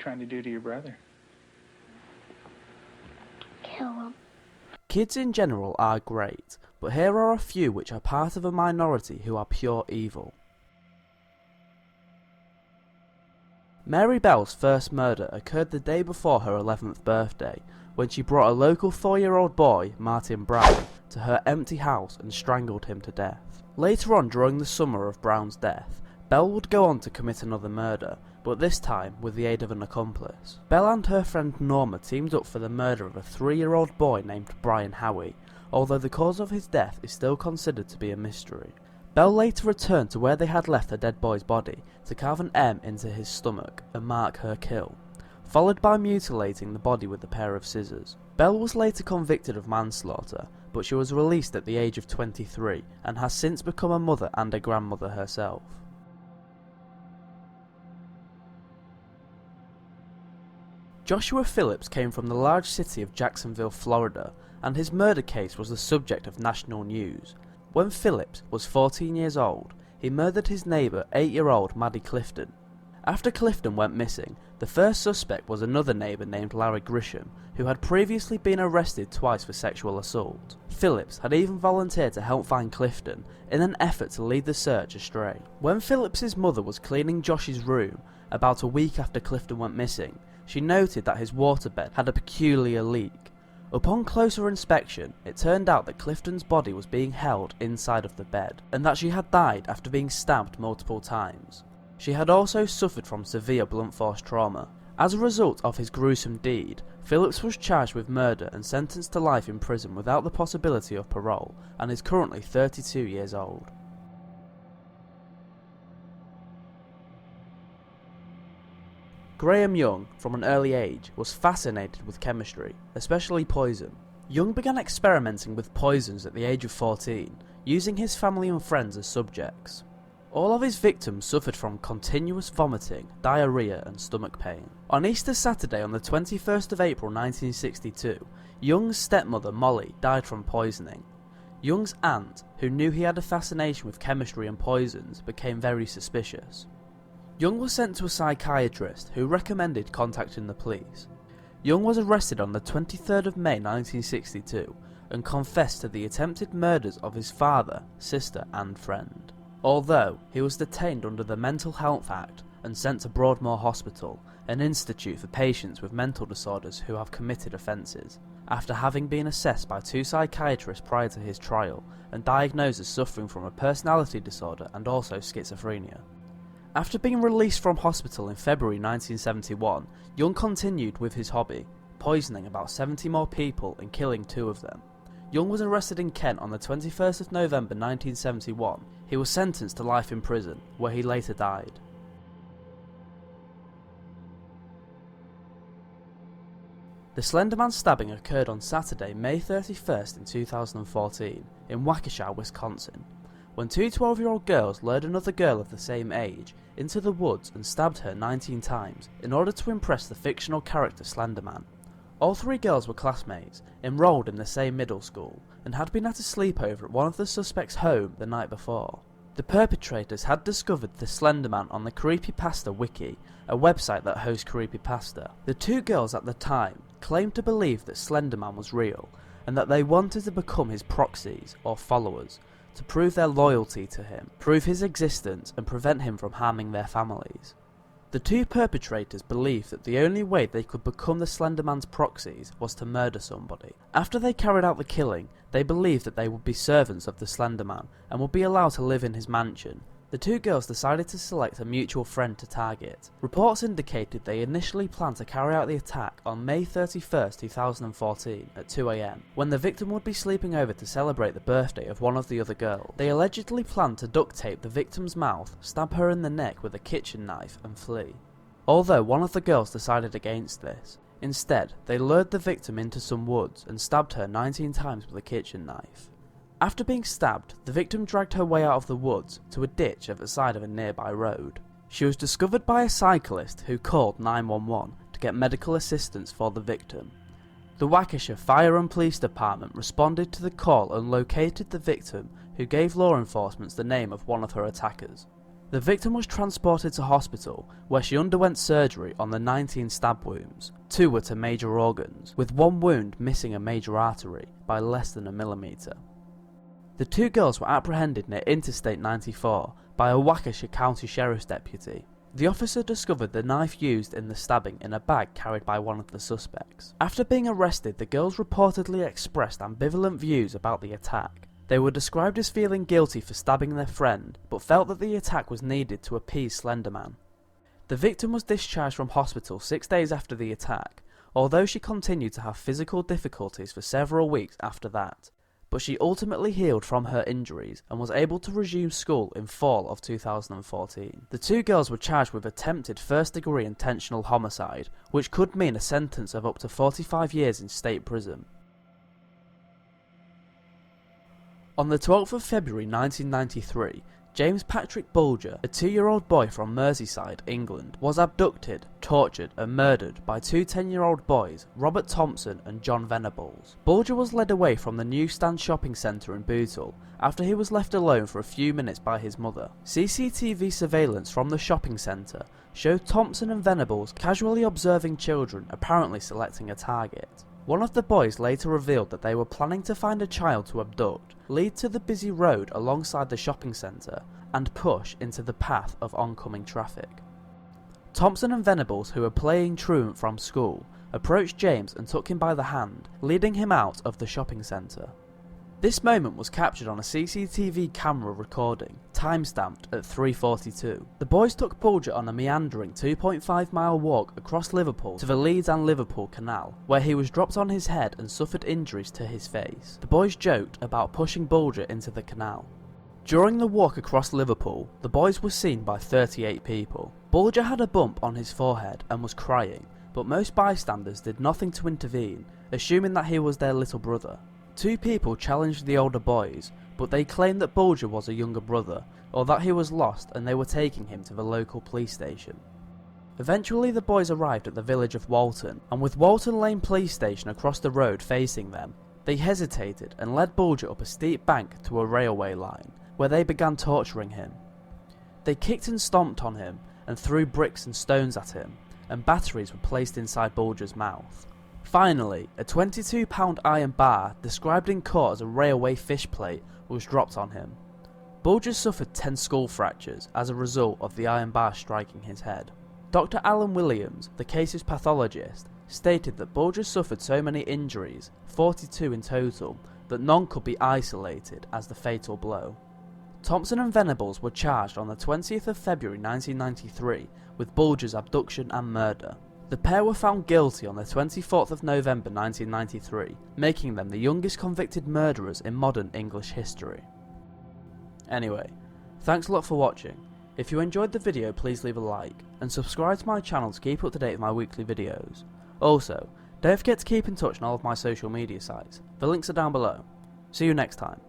trying to do to your brother? Kill him. Kids in general are great, but here are a few which are part of a minority who are pure evil. Mary Bell's first murder occurred the day before her 11th birthday, when she brought a local 4-year-old boy, Martin Brown, to her empty house and strangled him to death. Later on during the summer of Brown's death, Bell would go on to commit another murder, but this time with the aid of an accomplice. Bell and her friend Norma teamed up for the murder of a 3-year-old boy named Brian Howie, although the cause of his death is still considered to be a mystery. Bell later returned to where they had left the dead boy's body to carve an M into his stomach and mark her kill, followed by mutilating the body with a pair of scissors. Bell was later convicted of manslaughter, but she was released at the age of 23 and has since become a mother and a grandmother herself. Joshua Phillips came from the large city of Jacksonville, Florida, and his murder case was the subject of national news. When Phillips was 14 years old, he murdered his neighbour, 8-year-old Maddie Clifton. After Clifton went missing, the first suspect was another neighbour named Larry Grisham, who had previously been arrested twice for sexual assault. Phillips had even volunteered to help find Clifton in an effort to lead the search astray. When Phillips's mother was cleaning Josh's room about a week after Clifton went missing, she noted that his waterbed had a peculiar leak. Upon closer inspection, it turned out that Clifton's body was being held inside of the bed, and that she had died after being stabbed multiple times. She had also suffered from severe blunt force trauma. As a result of his gruesome deed, Phillips was charged with murder and sentenced to life in prison without the possibility of parole, and is currently 32 years old. Graham Young, from an early age, was fascinated with chemistry, especially poison. Young began experimenting with poisons at the age of 14, using his family and friends as subjects. All of his victims suffered from continuous vomiting, diarrhea and stomach pain. On Easter Saturday on the 21st of April 1962, Young's stepmother Molly died from poisoning. Young's aunt, who knew he had a fascination with chemistry and poisons, became very suspicious. Young was sent to a psychiatrist who recommended contacting the police. Young was arrested on the 23rd of May 1962 and confessed to the attempted murders of his father, sister and friend. Although he was detained under the Mental Health Act and sent to Broadmoor Hospital, an institute for patients with mental disorders who have committed offences, after having been assessed by 2 psychiatrists prior to his trial and diagnosed as suffering from a personality disorder and also schizophrenia. After being released from hospital in February 1971, Young continued with his hobby, poisoning about 70 more people and killing 2 of them. Young was arrested in Kent on the 21st of November 1971. He was sentenced to life in prison, where he later died. The Slenderman stabbing occurred on Saturday, May 31st in 2014, in Waukesha, Wisconsin, when 2 12-year-old girls lured another girl of the same age into the woods and stabbed her 19 times in order to impress the fictional character Slenderman. All 3 girls were classmates, enrolled in the same middle school, and had been at a sleepover at one of the suspects' home the night before. The perpetrators had discovered the Slenderman on the Creepypasta Wiki, a website that hosts creepypasta. The 2 girls at the time claimed to believe that Slenderman was real, and that they wanted to become his proxies, or followers, to prove their loyalty to him, prove his existence and prevent him from harming their families. The 2 perpetrators believed that the only way they could become the Slenderman's proxies was to murder somebody. After they carried out the killing, they believed that they would be servants of the Slenderman and would be allowed to live in his mansion. The 2 girls decided to select a mutual friend to target. Reports indicated they initially planned to carry out the attack on May 31st, 2014 at 2 AM, when the victim would be sleeping over to celebrate the birthday of one of the other girls. They allegedly planned to duct tape the victim's mouth, stab her in the neck with a kitchen knife and flee. Although one of the girls decided against this. Instead, they lured the victim into some woods and stabbed her 19 times with a kitchen knife. After being stabbed, the victim dragged her way out of the woods to a ditch at the side of a nearby road. She was discovered by a cyclist who called 911 to get medical assistance for the victim. The Waukesha Fire and Police Department responded to the call and located the victim, who gave law enforcement the name of one of her attackers. The victim was transported to hospital, where she underwent surgery on the 19 stab wounds. 2 were to major organs, with 1 wound missing a major artery by less than a millimetre. The 2 girls were apprehended near Interstate 94 by a Waukesha County Sheriff's deputy. The officer discovered the knife used in the stabbing in a bag carried by one of the suspects. After being arrested, the girls reportedly expressed ambivalent views about the attack. They were described as feeling guilty for stabbing their friend, but felt that the attack was needed to appease Slenderman. The victim was discharged from hospital 6 days after the attack, although she continued to have physical difficulties for several weeks after that, but she ultimately healed from her injuries and was able to resume school in fall of 2014. The 2 girls were charged with attempted first-degree intentional homicide, which could mean a sentence of up to 45 years in state prison. On the 12th of February 1993, James Patrick Bulger, a 2-year-old boy from Merseyside, England, was abducted, tortured and murdered by 2 10-year-old boys, Robert Thompson and John Venables. Bulger was led away from the Newstand shopping centre in Bootle after he was left alone for a few minutes by his mother. CCTV surveillance from the shopping centre showed Thompson and Venables casually observing children, apparently selecting a target. One of the boys later revealed that they were planning to find a child to abduct, lead to the busy road alongside the shopping centre, and push into the path of oncoming traffic. Thompson and Venables, who were playing truant from school, approached James and took him by the hand, leading him out of the shopping centre. This moment was captured on a CCTV camera recording, timestamped at 3:42. The boys took Bulger on a meandering 2.5-mile walk across Liverpool to the Leeds and Liverpool Canal, where he was dropped on his head and suffered injuries to his face. The boys joked about pushing Bulger into the canal. During the walk across Liverpool, the boys were seen by 38 people. Bulger had a bump on his forehead and was crying, but most bystanders did nothing to intervene, assuming that he was their little brother. 2 people challenged the older boys, but they claimed that Bulger was a younger brother, or that he was lost and they were taking him to the local police station. Eventually the boys arrived at the village of Walton, and with Walton Lane police station across the road facing them, they hesitated and led Bulger up a steep bank to a railway line, where they began torturing him. They kicked and stomped on him, and threw bricks and stones at him, and batteries were placed inside Bulger's mouth. Finally, a 22-pound iron bar, described in court as a railway fish plate, was dropped on him. Bulger suffered 10 skull fractures as a result of the iron bar striking his head. Dr. Alan Williams, the case's pathologist, stated that Bulger suffered so many injuries, 42 in total, that none could be isolated as the fatal blow. Thompson and Venables were charged on the 20th of February 1993 with Bulger's abduction and murder. The pair were found guilty on the 24th of November 1993, making them the youngest convicted murderers in modern English history. Anyway, thanks a lot for watching. If you enjoyed the video, please leave a like, and subscribe to my channel to keep up to date with my weekly videos. Also, don't forget to keep in touch on all of my social media sites. The links are down below. See you next time.